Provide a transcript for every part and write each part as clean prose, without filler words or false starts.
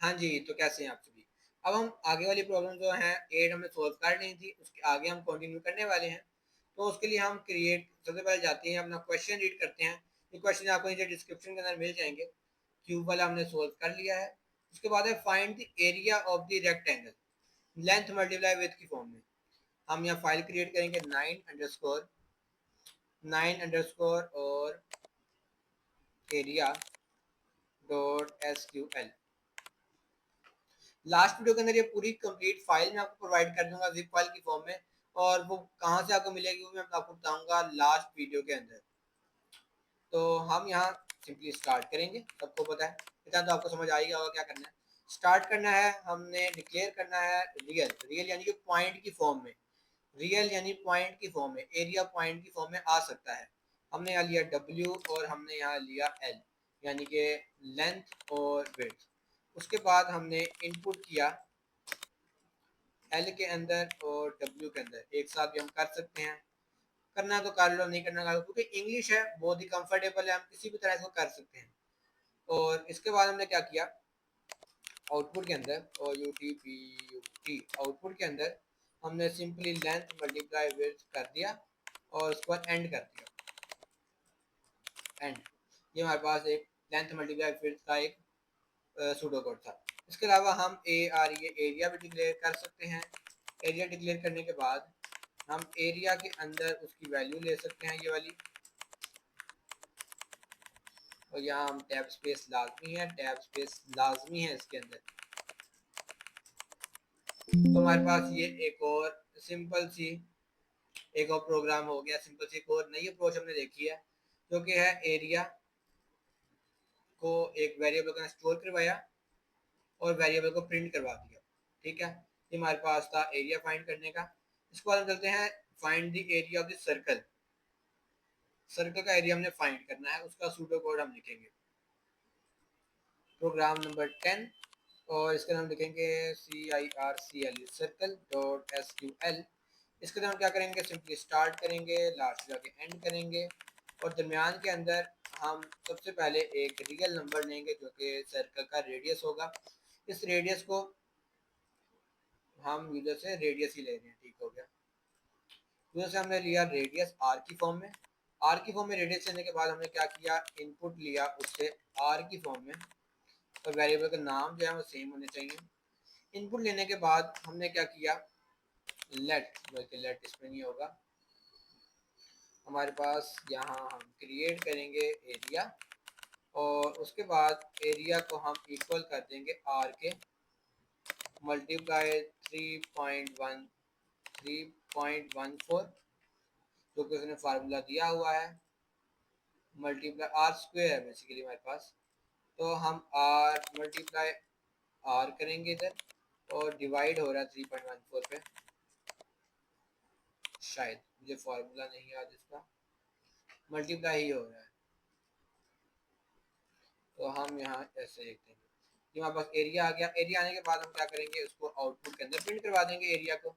हाँ जी, तो कैसे हैं आप सभी? अब हम आगे वाली प्रॉब्लम जो है 8 हमने सॉल्व कर ली थी, उसके आगे हम कंटिन्यू करने वाले हैं। तो उसके लिए हम क्रिएट सबसे पहले जाते हैं, अपना क्वेश्चन रीड करते हैं। ये क्वेश्चन आपको नीचे डिस्क्रिप्शन के अंदर मिल जाएंगे। क्यूब वाला हमने सॉल्व कर लिया है। उसके बाद है find the area of the rectangle, length multiply width की फॉर्म में। हम यहाँ फाइल क्रिएट करेंगे 9 और area dot SQL. Last video के अंदर ये पूरी कंप्लीट फाइल मैं आपको प्रोवाइड कर दूंगा जिप फाइल की फॉर्म में, और वो कहाँ से आपको मिलेगी वो मैं आपको बताऊंगा लास्ट वीडियो के अंदर। तो हम यहाँ सिंपली स्टार्ट करेंगे, सबको पता है, इतना तो आपको समझ आ ही गया होगा क्या करना है। स्टार्ट करना है, हमने डिक्लेयर करना है रियल, रियल यानी कि पॉइंट की फॉर्म में, रियल यानी पॉइंट की फॉर्म में, एरिया पॉइंट की फॉर्म में आ सकता है। हमने यहाँ लिया W और हमने यहाँ लिया L, यानी कि लेंथ और विड्थ। उसके बाद हमने इनपुट किया L के अंदर और W के अंदर, एक साथ भी हम कर सकते हैं, करना तो कर लो, नहीं करना कर लो, क्योंकि इंग्लिश है, बहुत ही कंफर्टेबल है, हम किसी भी तरह इसको कर सकते हैं। और इसके बाद हमने क्या किया, आउटपुट के अंदर, और आउटपुट के अंदर हमने सिंपली लेंथ मल्टीप्लाई विड्थ कर दिया और उसके बाद एंड कर दिया, एंड। ये हमारे पास एक लेंथ मल्टीप्लाई विड्थ का एक सूडो कोड था। इसके अलावा हम ये एरिया भी डिक्लेयर कर सकते हैं। एरिया डिक्लेयर करने के बाद हम एरिया के अंदर उसकी वैल्यू ले सकते हैं, ये वाली, और यहाँ हम टैब स्पेस लाजमी है, टैब स्पेस लाजमी है इसके अंदर। तो हमारे पास ये एक और सिंपल सी एक और प्रोग्राम हो गया, सिंपल सी एक और नई अप्रोच हमने देखी है, जो कि है एरिया को एक वेरिएबल का स्टोर करवाया और वेरिएबल को प्रिंट करवा दिया। ठीक है, ये हमारे पास था एरिया फाइंड करने का। इसको हम चलते हैं find the area of the circle. Circle का एरिया हमने फाइंड करना है, उसका सूडो कोड हम लिखेंगे, प्रोग्राम नंबर 10, और इसके नाम लिखेंगे CIRCL, सर्कल डॉट SQL। इसके नाम क्या करेंगे, सिंपली स्टार्ट करेंगे, लास्ट जाके एंड करेंगे, और दरमियान के अंदर हम सबसे पहले एक रियल नंबर लेंगे जो कि सर्कल का रेडियस होगा। इस रेडियस को हम यूजर से रेडियस ही ले रहे हैं, ठीक हो गया। यूजर से हमने लिया रेडियस आर की फॉर्म में, आर की फॉर्म में रेडियस लेने के बाद हमने क्या किया, इनपुट लिया उससे आर की फॉर्म में, और वेरिएबल का नाम जो है वो सेम होने चाहिए। इनपुट लेने के बाद हमने क्या किया, लेट, बल्कि लेट इसमें नहीं होगा, हमारे पास यहाँ हम क्रिएट करेंगे एरिया, और उसके बाद एरिया को हम इक्वल कर देंगे आर के मल्टीप्लाई 3.14, जो कि उसने फार्मूला दिया हुआ है, मल्टीप्लाई आर स्क्वायर है बेसिकली हमारे पास। तो हम आर मल्टीप्लाई आर करेंगे इधर, और डिवाइड हो रहा है 3.14 पे, शायद मुझे फार्मूला नहीं याद इसका, मल्टीप्लाई ही हो रहा है, तो हम यहाँ ऐसे लिख देंगे। ये हमारे पास एरिया आ गया। एरिया आने के बाद हम क्या करेंगे, उसको आउटपुट के अंदर प्रिंट करवा देंगे एरिया को।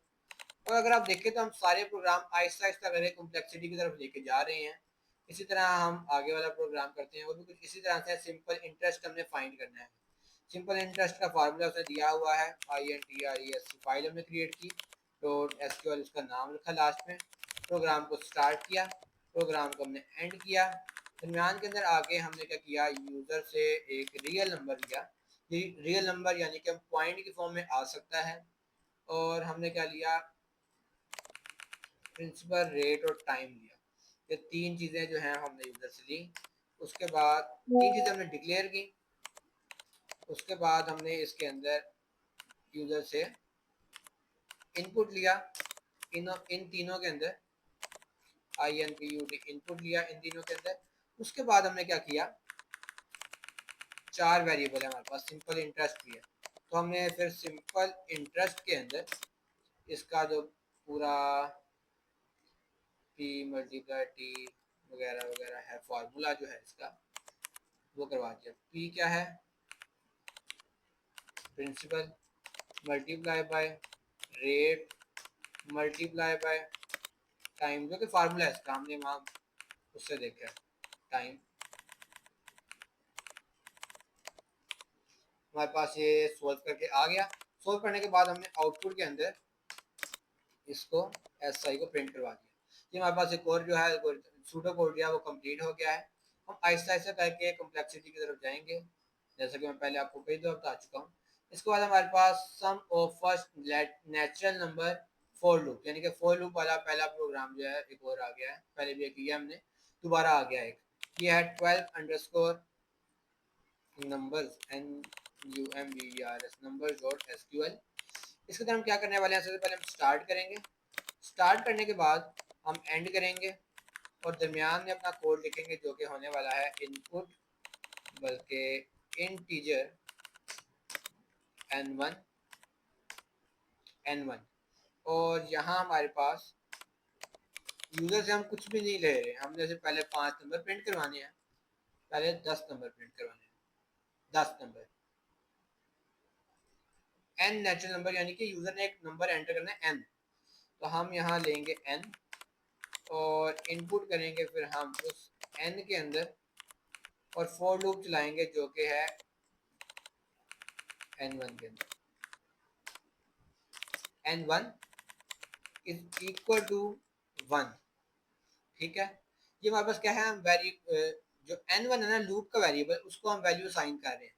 और अगर आप देखें तो हम सारे प्रोग्राम आहिस्ता आहिस्ता करके कॉम्प्लेक्सिटी की तरफ लेके जा रहे हैं। इसी तरह हम आगे वाला प्रोग्राम करते हैं, वो भी कुछ इसी तरह से। सिंपल इंटरेस्ट हमने फाइंड करना है। सिंपल इंटरेस्ट का फार्मूला उसने दिया हुआ है, INTREST फाइल हमने क्रिएट की, डॉट SQL उसका नाम लिखा लास्ट में, प्रोग्राम को स्टार्ट किया, प्रोग्राम को हमने एंड किया। दरमियान के अंदर आके हमने क्या किया, यूज़र से एक रियल नंबर लिया। रियल नंबर यानी कि हम पॉइंट की फॉर्म में आ सकता है, और हमने क्या लिया, प्रिंसिपल, रेट और टाइम लिया। ये तीन चीज़ें जो हैं हमने यूज़र से ली। उसके बाद तीन चीज़ें हमने डिक्लेयर की। उसके बाद हमने इसके अंदर यूज़र से इनपुट लिया, इन तीनों के अंदर, INPUT इनपुट लिया इन तीनों के अंदर। उसके बाद हमने क्या किया, चार वेरिएबल है हमारे पास, सिंपल इंटरेस्ट भी है, तो हमने फिर सिंपल इंटरेस्ट के अंदर इसका जो पूरा P मल्टीप्लाई T वगैरह वगैरह है, फार्मूला जो है इसका, वो करवा दिया। P क्या है, principal multiply by rate multiply by time, जो कि फार्मूला है इसका, हमने वहाँ उससे देखा है, टाइम। हमारे पास ये सोल्व करके आ गया। सोल्व करने के बाद हमने आउटपुट के अंदर इसको SI को प्रिंट करवा दिया। ये हमारे पास एक और जो है सूडो कोड जो है वो कंप्लीट हो गया है। हम आहिस्ता आहिस्ता करके कम्प्लेक्सिटी की तरफ जाएंगे, जैसा कि मैं पहले आपको कई दो बता चुका हूँ। इसके बाद हमारे पास sum of first natural number for loop, यानी कि फॉर लूप वाला पहला प्रोग्राम जो है एक और आ गया है, पहले भी किया हमने, दोबारा आ गया एक। ये है 12 underscore numbers NUMBERS numbers dot SQL। इसके अंदर हम क्या करने वाले हैं, सबसे पहले हम स्टार्ट करेंगे। स्टार्ट करने के बाद हम एंड करेंगे और दरमियान में अपना कोड लिखेंगे जो कि होने वाला है इनपुट बल्कि इंटीजर n1 और यहाँ हमारे पास यूजर से हम कुछ भी नहीं ले रहे, हमने से पहले 5 नंबर प्रिंट करवाने हैं, पहले 10 नंबर प्रिंट करवाने हैं, 10 नंबर n नेचुरल नंबर, यानी कि यूजर ने एक नंबर एंटर करना है n, तो हम यहाँ लेंगे n और इनपुट करेंगे फिर हम उस n के अंदर और फॉर लूप चलाएंगे जो कि है n1 के अंदर। n1 इज इक्वल टू 1, ठीक है। ये हमारे पास क्या है, हम जो n1 है ना लूप का वेरिएबल, उसको हम वैल्यू असाइन कर रहे हैं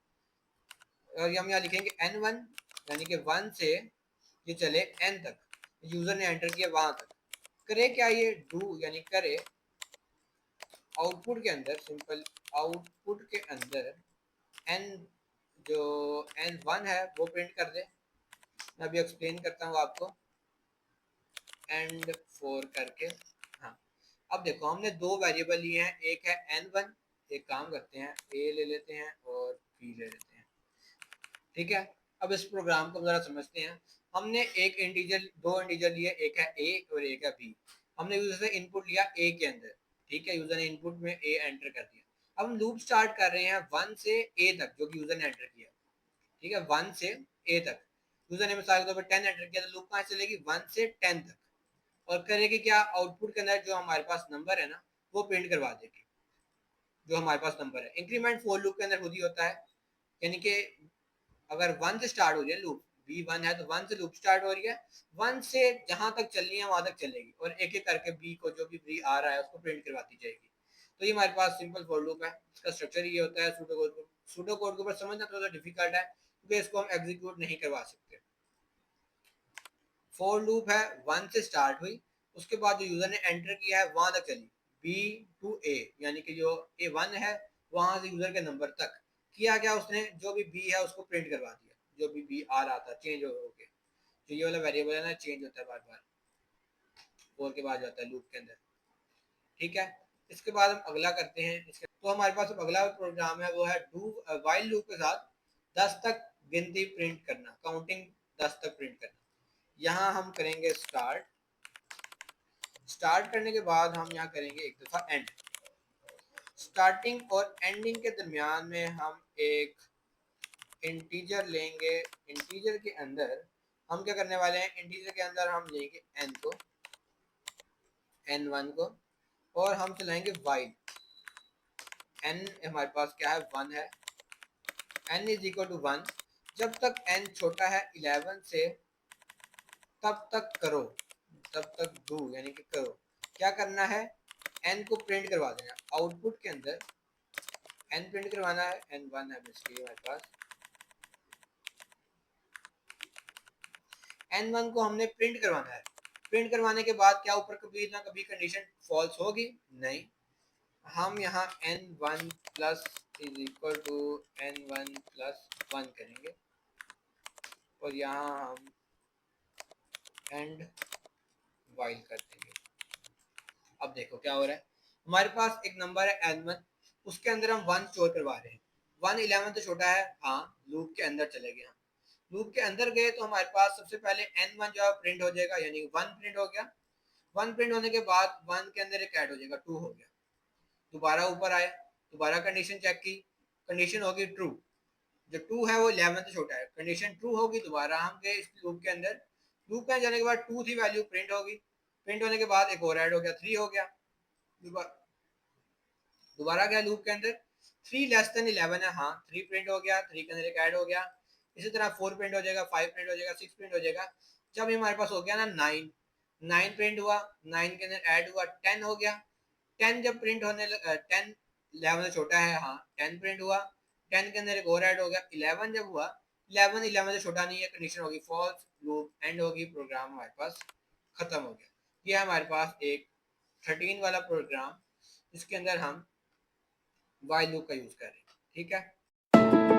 और हम यहाँ लिखेंगे n1 यानी कि 1 से ये चले n तक, यूजर ने एंटर किया वहां तक। करे क्या ये डू, यानी करे आउटपुट के अंदर, सिंपल आउटपुट के अंदर n जो n1 है वो प्रिंट कर दे। मैं अभी एक्सप्लेन करता हूँ आपको एंड 4 करके। हाँ, अब देखो हमने दो वेरिएबल लिए हैं, एक है n1, एक काम करते हैं a ले लेते हैं और b ले लेते हैं, ठीक है। अब इस प्रोग्राम को जरा समझते हैं। हमने एक इंटीजर, दो इंटीजर लिए, एक है a और एक है b। हमने यूजर से इनपुट लिया a के अंदर, ठीक है, यूजर ने इनपुट में a एंटर कर दिया। अब हम लूप स्टार्ट कर रहे हैं 1 से a तक जो कि यूजर ने एंटर किया, ठीक है, 1 से a तक। यूजर ने मिसाल के तौर पर 10 एंटर किया, तो लूप कहाँ चलेगी 1 से 10 तक, और करेगी क्या, आउटपुट के अंदर जो हमारे पास नंबर है ना वो प्रिंट करवा देगी, जो हमारे पास नंबर है। इंक्रीमेंट फॉर लूप के अंदर खुद ही होता है, यानी कि अगर 1 से स्टार्ट हो रही है लूप, b1 है तो 1 से लूप स्टार्ट हो रही है, 1 से जहां तक चलनी है वहां तक चलेगी और एक एक करके b को, जो भी b आ रहा है उसको प्रिंट करवाती जाएगी। तो ये हमारे पास सिंपल फॉर लूप है। इसका स्ट्रक्चर ये होता है। सूडो कोड के ऊपर समझना थोड़ा सा डिफिकल्ट है क्योंकि इसको हम एग्जीक्यूट नहीं करवा सकते। फॉर लूप है 1 से स्टार्ट हुई, उसके बाद जो यूजर ने एंटर किया है वहां तक चली, b टू a, यानी कि जो a1 है वहां से यूजर के नंबर तक किया गया, उसने जो भी b है उसको प्रिंट करवा दिया, जो भी b आ रहा था चेंज हो गया। जो ये वाला वेरिएबल है ना चेंज होता है बार बार, फॉर के बाद जाता है लूप के अंदर, ठीक है। इसके बाद हम अगला करते हैं। इसके तो हमारे पास अब अगला प्रोग्राम है वो है डू वाइल लूप के साथ 10 तक गिनती प्रिंट करना, काउंटिंग 10 तक प्रिंट करना। यहाँ हम करेंगे स्टार्ट। स्टार्ट करने के बाद हम यहाँ करेंगे एक दफा एंड। स्टार्टिंग और एंडिंग के दरमियान में हम एक इंटीजर लेंगे। इंटीजर के अंदर हम क्या करने वाले हैं, इंटीजर के अंदर हम लेंगे n को, n1 को, और हम चलाएंगे वाइल। n हमारे पास क्या है 1 है, n इज इक्वल टू 1, जब तक n छोटा है 11 से तब तक करो, तब तक डू, यानी कि करो। क्या करना है, n को प्रिंट करवा देना आउटपुट के अंदर, n प्रिंट करवाना है, n1 है बेसिकली हमारे पास। n1 को हमने प्रिंट करवाना है। प्रिंट करवाने के बाद क्या ऊपर कभी ना कभी कंडीशन फॉल्स होगी, नहीं। हम यहाँ n1 plus is equal to n1 plus 1 करेंगे और यहाँ हम एंड वाइल कर देंगे। अब देखो क्या हो रहा है, हमारे पास एक नंबर है n1, उसके अंदर हम 1 स्टोर करवा रहे हैं। 1 11 तो छोटा है, हाँ, लूप के अंदर चले गए हम। लूप के अंदर गए तो हमारे पास सबसे पहले n1 जो है प्रिंट हो जाएगा, यानी 1 प्रिंट हो गया। 1 प्रिंट होने के बाद 1 के अंदर एक ऐड हो जाएगा, 2 हो गया। दोबारा ऊपर आए, दोबारा कंडीशन चेक की, कंडीशन होगी ट्रू। जो 2 है वो 11 से छोटा है, कंडीशन ट्रू होगी। दोबारा हम गए इस लूप के अंदर, लूप में जाने के बाद 2 थी वैल्यू, प्रिंट होगी। प्रिंट होने के बाद एक और ऐड हो गया, 3 हो गया। दोबारा गया लूप के अंदर, 3 लेस देन 11 है, हाँ 3 प्रिंट हो गया, 3 के अंदर एक ऐड हो गया। इसी तरह 4 प्रिंट हो जाएगा, 5 प्रिंट हो जाएगा, 6 प्रिंट हो जाएगा। जब ये हमारे पास हो गया ना 9, 9 प्रिंट हुआ, 9 के अंदर ऐड हुआ 10 हो गया। 10 जब प्रिंट होने 10 11 से छोटा है, हाँ 10 प्रिंट हुआ। 10 के अंदर एक और ऐड हो गया 11। जब हुआ 11 11 से छोटा नहीं है, कंडीशन होगी फॉल्स, लूप एंड होगी, प्रोग्राम हमारे पास खत्म हो गया। ये हमारे पास एक 13 वाला प्रोग्राम जिसके अंदर हम वाइल लूप का यूज कर रहे हैं। ठीक है।